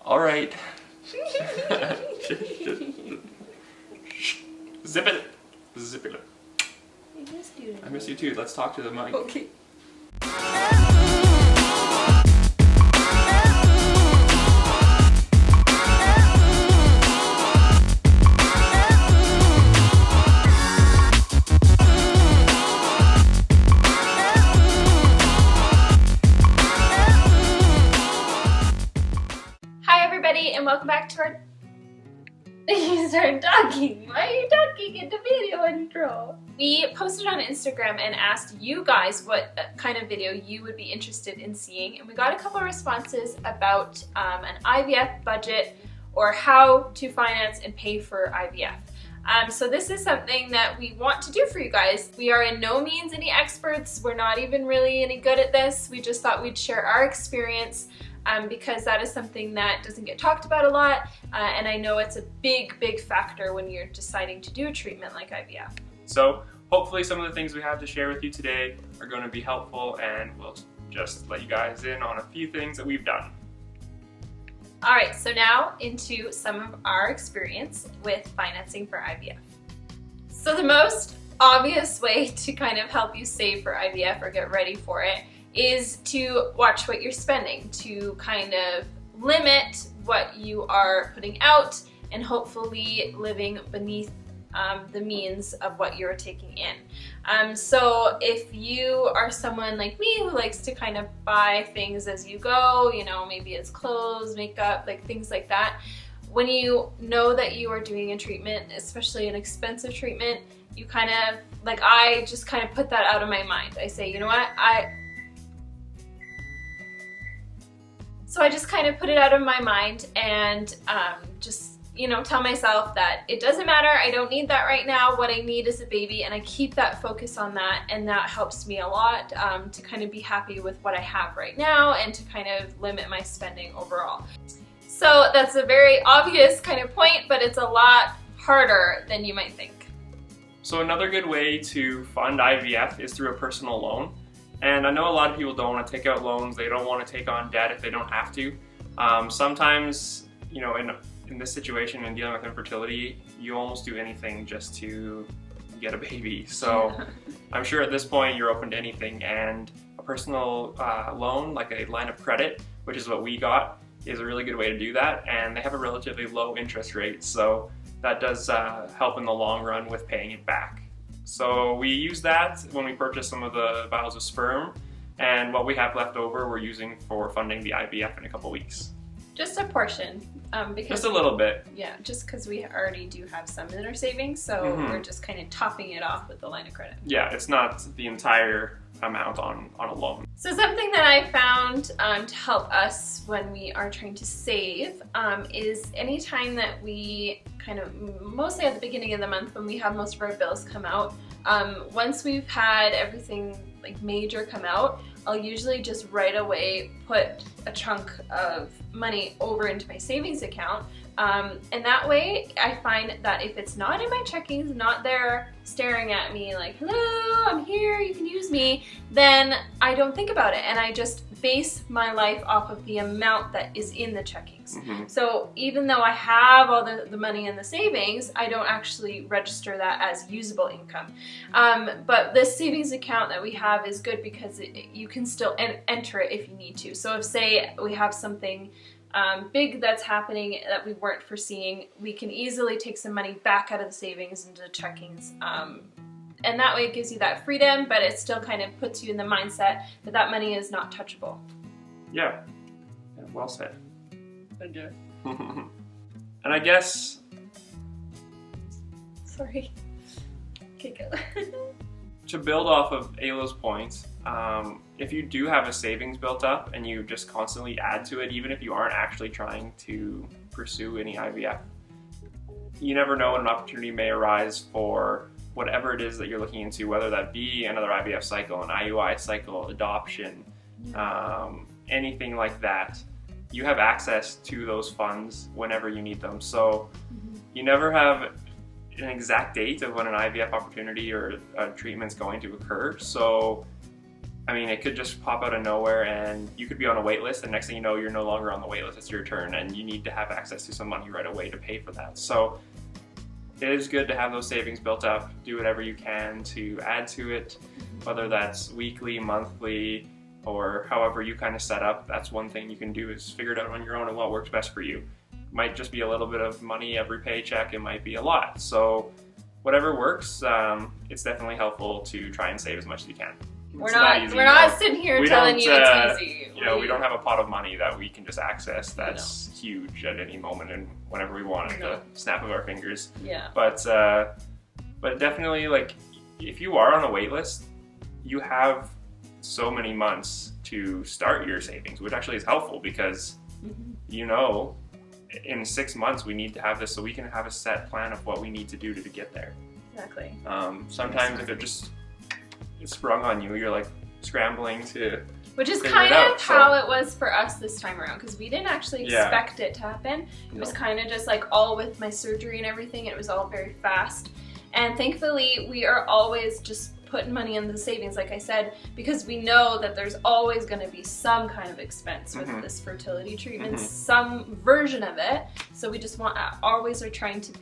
All right. Zip it. Zip it. I missed you. I miss you too. Let's talk to the mic. Okay. Hi everybody and welcome back to our... You started talking. Why are you talking in the video intro? We posted on Instagram and asked you guys what kind of video you would be interested in seeing, and we got a couple of responses about an IVF budget or how to finance and pay for IVF. So this is something that we want to do for you guys. We are in no means any experts. We're not even really any good at this. We just thought we'd share our experience because that is something that doesn't get talked about a lot, and I know it's a big factor when you're deciding to do a treatment like IVF. So hopefully some of the things we have to share with you today are going to be helpful, and we'll just let you guys in on a few things that we've done. Alright, so now into some of our experience with financing for IVF. So the most obvious way to kind of help you save for IVF or get ready for it is to watch what you're spending, to kind of limit what you are putting out and hopefully living beneath the means of what you're taking in. So if you are someone like me who likes to kind of buy things as you go, you know, maybe it's clothes, makeup, like things like that, when you know that you are doing a treatment, especially an expensive treatment, you kind of, like I just kind of put that out of my mind. I say, you know what, So I just kind of put it out of my mind and just, you know, tell myself that it doesn't matter, I don't need that right now, what I need is a baby, and I keep that focus on that, and that helps me a lot to kind of be happy with what I have right now and to kind of limit my spending overall. So that's a very obvious kind of point, but it's a lot harder than you might think. So another good way to fund IVF is through a personal loan. And I know a lot of people don't want to take out loans, they don't want to take on debt if they don't have to. Sometimes, you know, in this situation and dealing with infertility, you almost do anything just to get a baby. So I'm sure at this point you're open to anything, and a personal loan, like a line of credit, which is what we got, is a really good way to do that, and they have a relatively low interest rate, so that does help in the long run with paying it back. So we use that when we purchase some of the vials of sperm, and what we have left over we're using for funding the IVF in a couple weeks. Just a portion. Because, just a little bit. Yeah, just because we already do have some in our savings, so we're just kind of topping it off with the line of credit. Yeah, it's not the entire amount on a loan. So something that I found to help us when we are trying to save is anytime that we kind of, mostly at the beginning of the month when we have most of our bills come out, once we've had everything like major come out, I'll usually just right away put a chunk of money over into my savings account, and that way I find that if it's not in my checkings, not there staring at me like, hello, I'm here, you can use me, then I don't think about it, and I just base my life off of the amount that is in the checkings. So even though I have all the money in the savings, I don't actually register that as usable income. But this savings account that we have is good because you can still enter it if you need to. So if, say, we have something big that's happening that we weren't foreseeing, we can easily take some money back out of the savings into the checkings. And that way it gives you that freedom, but it still kind of puts you in the mindset that that money is not touchable. Yeah, well said. Thank you. And I guess... Sorry. Okay, go. To build off of Ayla's points, if you do have a savings built up and you just constantly add to it, even if you aren't actually trying to pursue any IVF, you never know when an opportunity may arise for whatever it is that you're looking into, whether that be another IVF cycle, an IUI cycle, adoption, anything like that. You have access to those funds whenever you need them. So you never have an exact date of when an IVF opportunity or a treatment's going to occur. So I mean, it could just pop out of nowhere and you could be on a wait list, and next thing you know, you're no longer on the wait list, it's your turn, and you need to have access to some money right away to pay for that. So it is good to have those savings built up, do whatever you can to add to it, whether that's weekly, monthly, or however you kind of set up. That's one thing you can do, is figure it out on your own and what works best for you. It might just be a little bit of money every paycheck, it might be a lot. So whatever works, it's definitely helpful to try and save as much as you can. We're not sitting here telling you it's easy. You know, we don't have a pot of money that we can just access that's huge at any moment and whenever we want at the snap of our fingers. Yeah. But definitely, like, if you are on a wait list, you have so many months to start your savings, which actually is helpful because you know, in 6 months we need to have this, so we can have a set plan of what we need to do to get there. Exactly. Sometimes if it just sprung on you, you're like scrambling to which is kind of how it was for us this time around, because we didn't actually expect it to happen. It was kind of just like all with my surgery and everything, it was all very fast. And thankfully we are always just putting money in the savings, like I said, because we know that there's always going to be some kind of expense with this fertility treatment, some version of it. So we just always are trying to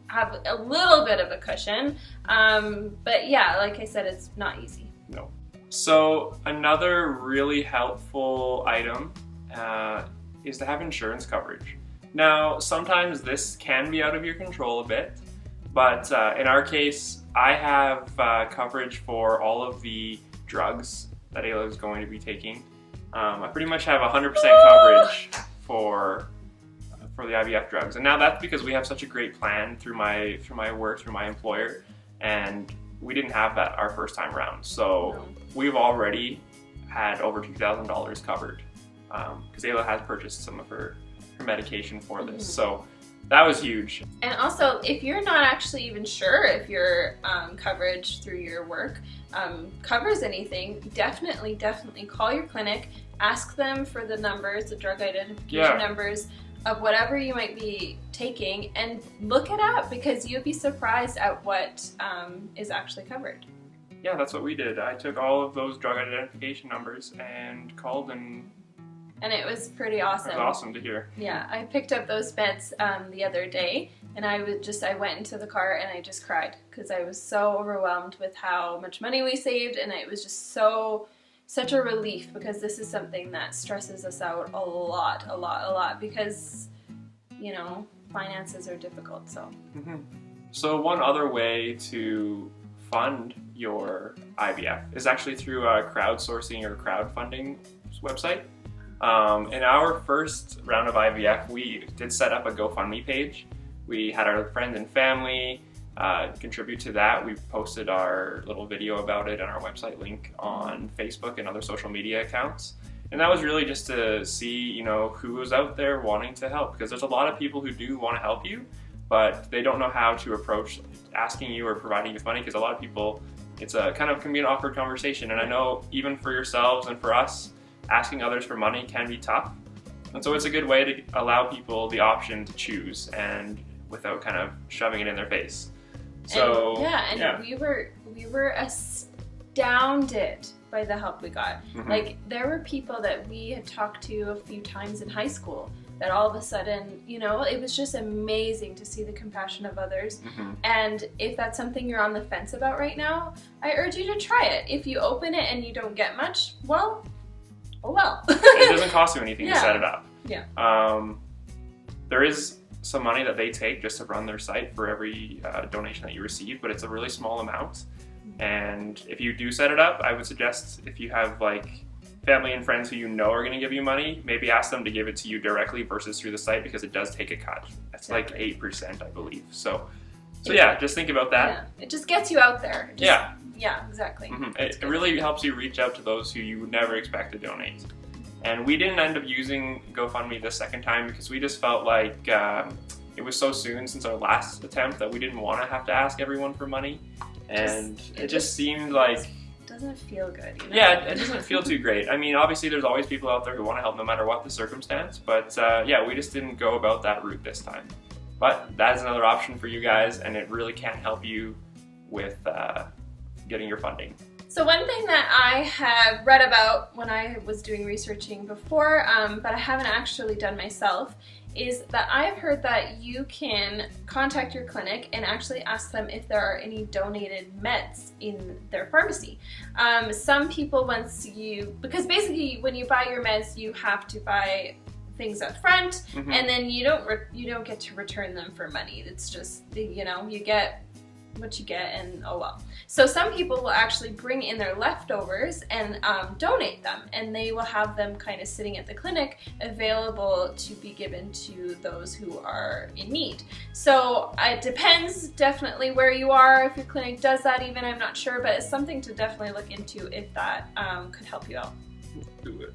have a little bit of a cushion. But yeah, like I said, it's not easy. No. So another really helpful item is to have insurance coverage. Now, sometimes this can be out of your control a bit, but in our case, I have coverage for all of the drugs that Ayla is going to be taking. I pretty much have 100% coverage for the IVF drugs, and now that's because we have such a great plan through my work, through my employer, and we didn't have that our first time around. So we've already had over $2,000 covered because Ayla has purchased some of her medication for this. So that was huge. And also, if you're not actually even sure if your coverage through your work covers anything, definitely call your clinic, ask them for the numbers, the drug identification numbers of whatever you might be taking, and look it up, because you'll be surprised at what is actually covered. Yeah, that's what we did. I took all of those drug identification numbers and called, and it was pretty awesome. It was awesome to hear. Yeah, I picked up those meds the other day, and I went into the car and I just cried because I was so overwhelmed with how much money we saved, and it was just such a relief, because this is something that stresses us out a lot, because, you know, finances are difficult. So. So one other way to fund your IVF is actually through a crowdsourcing or crowdfunding website. In our first round of IVF, we did set up a GoFundMe page. We had our friends and family contribute to that. We posted our little video about it and our website link on Facebook and other social media accounts. And that was really just to see, you know, who was out there wanting to help, because there's a lot of people who do want to help you, but they don't know how to approach asking you or providing you with money, because a lot of people, it's a kind of can be an awkward conversation. And I know even for yourselves and for us, asking others for money can be tough. And so it's a good way to allow people the option to choose, and without kind of shoving it in their face. So we were astounded by the help we got. Like, there were people that we had talked to a few times in high school that all of a sudden, you know, it was just amazing to see the compassion of others. And if that's something you're on the fence about right now, I urge you to try it. If you open it and you don't get much, well. It doesn't cost you anything to set it up. There is some money that they take just to run their site for every donation that you receive, but it's a really small amount. And if you do set it up, I would suggest, if you have like family and friends who you know are going to give you money, maybe ask them to give it to you directly versus through the site, because it does take a cut. It's like 8%, I believe. So yeah, just think about that. Yeah, it just gets you out there. Yeah, exactly. It really helps you reach out to those who you would never expect to donate. And we didn't end up using GoFundMe the second time because we just felt like it was so soon since our last attempt that we didn't want to have to ask everyone for money. And it just seemed like... It doesn't feel good, you know? Yeah, it doesn't feel too great. I mean, obviously there's always people out there who want to help no matter what the circumstance, but yeah, we just didn't go about that route this time. But that is another option for you guys, and it really can help you with getting your funding. So one thing that I have read about when I was doing researching before, but I haven't actually done myself, is that I've heard that you can contact your clinic and actually ask them if there are any donated meds in their pharmacy. Some people, because basically when you buy your meds, you have to buy things up front, and then you don't get to return them for money. It's just, you get what you get, and oh well. So some people will actually bring in their leftovers and donate them, and they will have them kind of sitting at the clinic available to be given to those who are in need. So it depends definitely where you are, if your clinic does that even, I'm not sure, but it's something to definitely look into if that could help you out. Do it.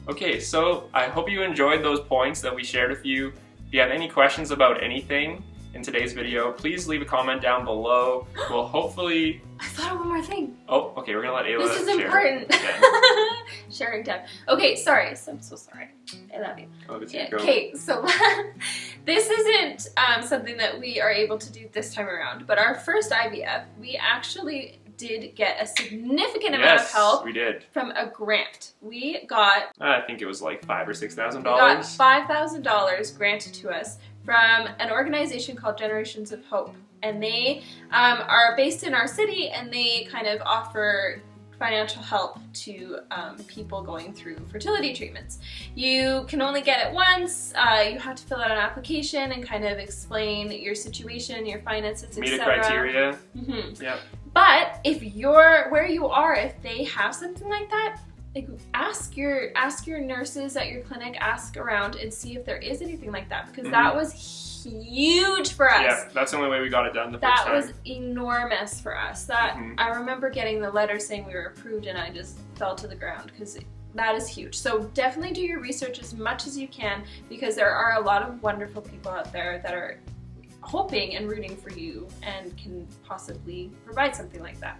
Okay, so I hope you enjoyed those points that we shared with you. If you have any questions about anything in today's video, please leave a comment down below. We'll hopefully... I thought of one more thing. Oh, okay, we're gonna let Ayla This is share. important. Sharing time. Okay, sorry. So I'm so sorry. I love you. Oh, okay, so this isn't something that we are able to do this time around, but our first IVF, we actually did get a significant amount of help. We did. From a grant. We got... I think it was like $5,000 or $6,000. We got $5,000 granted to us from an organization called Generations of Hope. And they are based in our city, and they kind of offer financial help to people going through fertility treatments. You can only get it once. You have to fill out an application and kind of explain your situation, your finances, etc. Meet a criteria. Yep. But if you're where you are, if they have something like that, like ask your nurses at your clinic, ask around and see if there is anything like that, because that was huge for us. Yeah, that's the only way we got it done the first time. That was enormous for us. That I remember getting the letter saying we were approved, and I just fell to the ground because that is huge. So definitely do your research as much as you can, because there are a lot of wonderful people out there that are hoping and rooting for you and can possibly provide something like that.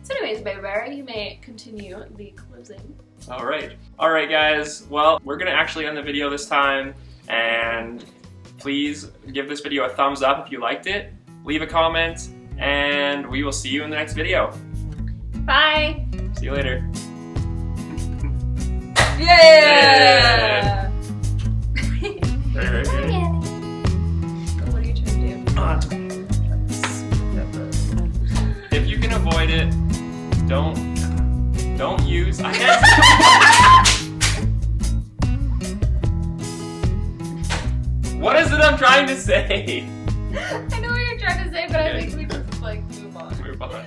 So anyways, Baby Bear, you may continue the closing. All right guys, well, we're gonna actually end the video this time, and please give this video a thumbs up if you liked it, leave a comment, and we will see you in the next video. Bye! See you later. Yeah! Ready? What are you trying to do? If you can avoid it, don't use. I can't. What is it I'm trying to say? I know what you're trying to say, but I think we just like move on. Move on.